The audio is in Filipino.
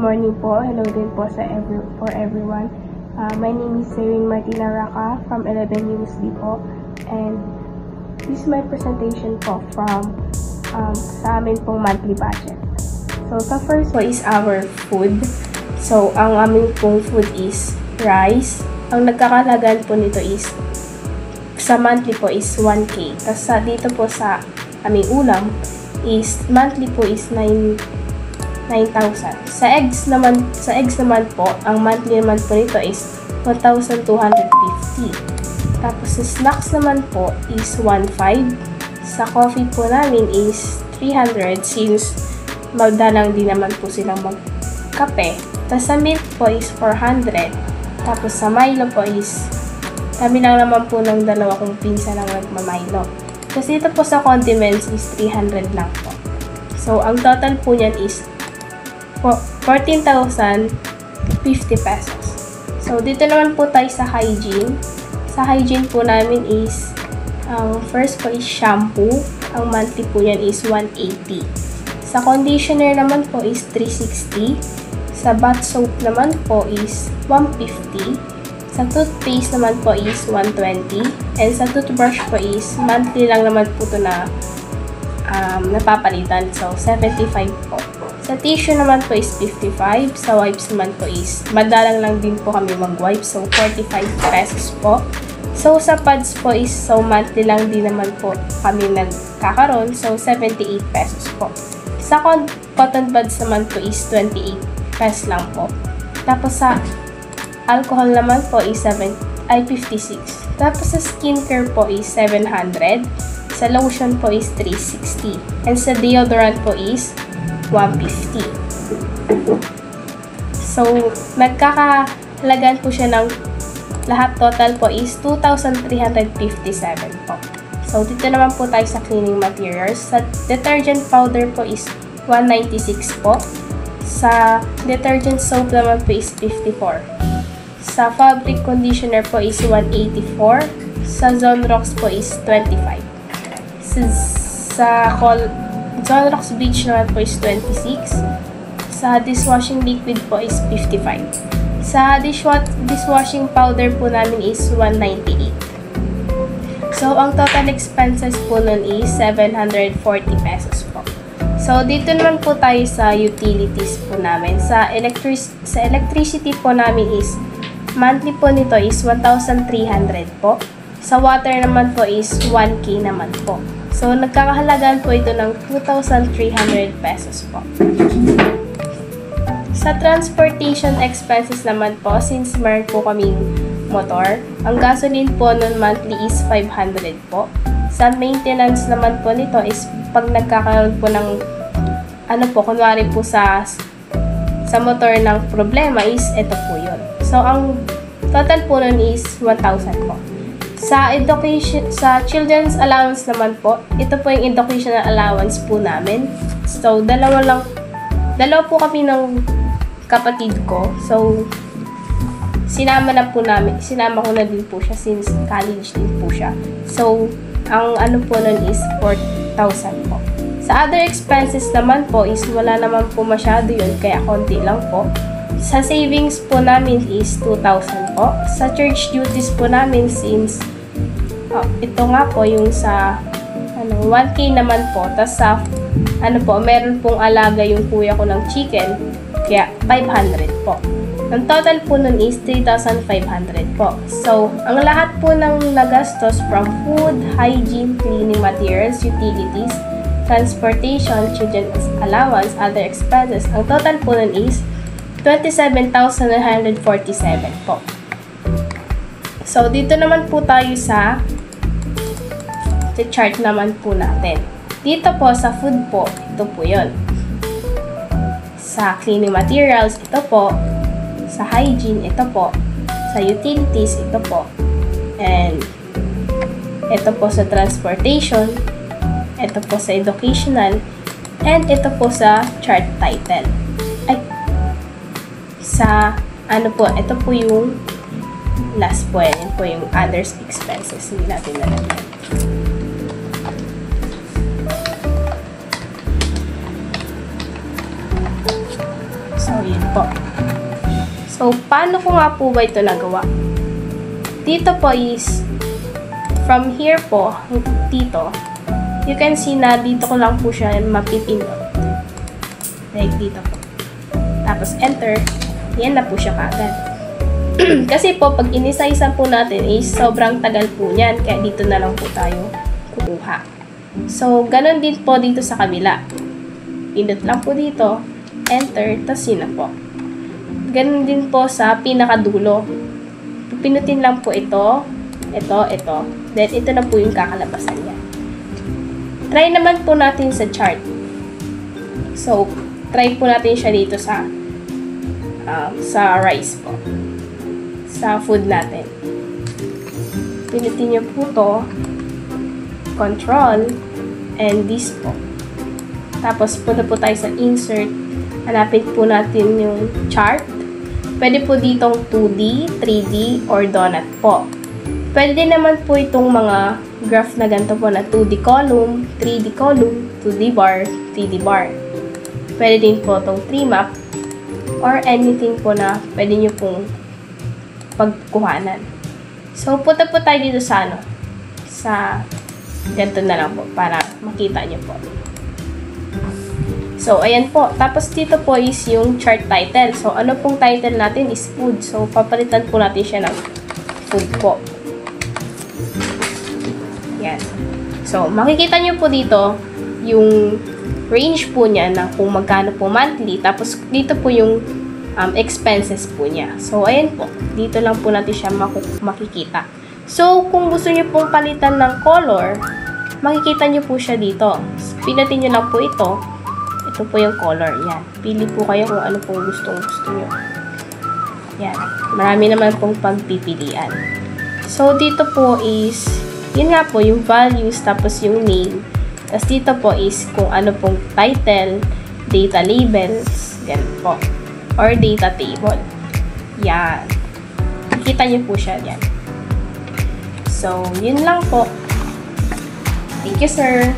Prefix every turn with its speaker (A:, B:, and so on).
A: morning po. Hello din po for everyone. My name is Serene Martina Raca from 11 USD po. And this is my presentation po from sa amin pong monthly budget. So, the first po is our food. So, ang aming pong food is rice. Ang nagkakalagan po nito is sa monthly po is 1K. Tapos dito po sa aming ulam is monthly po is 9,000. Sa eggs naman po, ang monthly naman po nito is 1,250. Tapos sa snacks naman po is 1,500. Sa coffee po namin is 300 since magdalang din naman po silang magkape. Tapos sa milk po is 400. Tapos sa Milo po is kami lang naman po ng dalawa kong pinsan ang nagmamilo. Tapos dito po sa condiments is 300 lang po. So ang total po niyan is 14,050 pesos. So, dito naman po tayo sa hygiene. Sa hygiene po namin is, first po is shampoo. Ang monthly po yan is 180. Sa conditioner naman po is 360. Sa bath soap naman po is 150. Sa toothpaste naman po is 120. And sa toothbrush po is monthly lang naman po ito na napapalitan. So, 75 po. Sa tissue naman po is 55. Sa wipes naman po is madalang lang din po kami mag-wipe. So, 45 pesos po. So, sa pads po is monthly lang din naman po kami nagkakaroon. So, 78 pesos po. Sa cotton buds naman po is 28 pesos lang po. Tapos sa alcohol naman po is 56. Tapos sa skincare po is 700. Sa lotion po is 360. And sa deodorant po is 150. So, nagkakalagan po siya ng lahat total po is 2,357 po. So, dito naman po tayo sa cleaning materials. Sa detergent powder po is 196 po. Sa detergent soap naman po is 54. Sa fabric conditioner po is 184. Sa Zonrox po is 25. Sa Zonrox Bleach naman po is 26. Sa dishwashing liquid po is 55. Sa dishwashing powder po namin is 198. So, ang total expenses po nun is 740 pesos po. So, dito naman po tayo sa utilities po namin. Sa electricity po namin is monthly po nito is 1,300 po. Sa water naman po is 1K naman po. So, nagkakahalagaan po ito ng 2,300 pesos po. Sa transportation expenses naman po, since meron po kaming motor, ang gasoline po nun monthly is 500 po. Sa maintenance naman po nito is pag nagkakaroon po ng kunwari po sa motor ng problema is ito po yun. So, ang total po nun is 1,000 po. Sa children's allowance naman po, ito po yung educational allowance po namin. So, dalawa po kami ng kapatid ko. So, sinama ko na din po siya since college din po siya. So, ang po nun is 4,000 po. Sa other expenses naman po is wala naman po masyado yun, kaya konti lang po. Sa savings po namin is 2,000 po. Sa church duties po namin since ito nga po yung sa 1K naman po. Tapos sa meron pong alaga yung kuya ko ng chicken, kaya 500 po. Ang total po nun is 3,500 po. So, ang lahat po ng nagastos from food, hygiene, cleaning materials, utilities, transportation, children's allowance, other expenses, ang total po nun is 27,947 po. So, dito naman po tayo sa chart naman po natin. Dito po sa food po, ito po yun. Sa cleaning materials, ito po. Sa hygiene, ito po. Sa utilities, ito po. And ito po sa transportation. Ito po sa educational. And ito po sa chart title. Ito po yung last po. Yan po yung others expenses. Hindi natin nalagyan. So, yun po. So, paano ko nga po ba ito nagawa? Dito po is, from here po, dito, you can see na dito ko lang po siya mapipindot. Like dito po. Tapos, enter. Yan na po siya kagad. Kasi po, pag inisa-isa po natin is sobrang tagal po niyan. Kaya dito na lang po tayo kukuha. So, ganun din po dito sa kabila. Pindot lang po dito. Enter. Tapos yun na po. Ganun din po sa pinakadulo. Pinutin lang po ito. Ito. Then, ito na po yung kakalabasan niya. Try naman po natin sa chart. So, try po natin siya dito sa rice po. Sa food natin. Pinutin nyo po to. Control. And this po. Tapos, punta po tayo sa insert. Hanapin po natin yung chart. Pwede po ditong 2D, 3D, or donut po. Pwede naman po itong mga graph na ganito po na 2D column, 3D column, 2D bar, 3D bar. Pwede din po itong 3 map or anything po na pwede nyo pong pagkuhanan. So, punta po tayo dito sa sa ganito na lang po para makita nyo po. So, ayan po. Tapos dito po is yung chart title. So, ano pong title natin is food. So, papalitan po natin siya ng food po. Yan. So, makikita nyo po dito yung range po niya na kung magkano po monthly. Tapos, dito po yung expenses po niya. So, ayan po. Dito lang po natin siya makikita. So, kung gusto nyo pong palitan ng color, makikita nyo po siya dito. Pinutin nyo lang po ito. Ito po yung color. Yan. Pili po kayo kung ano pong gusto nyo. Yan. Marami naman pong pagpipilian. So, dito po is, yun nga po, yung values, tapos yung name. Tapos dito po is kung ano pong title, data labels, ganun po. Or data table. Yan. Makikita nyo po siya. Yan. So, yun lang po. Thank you, sir.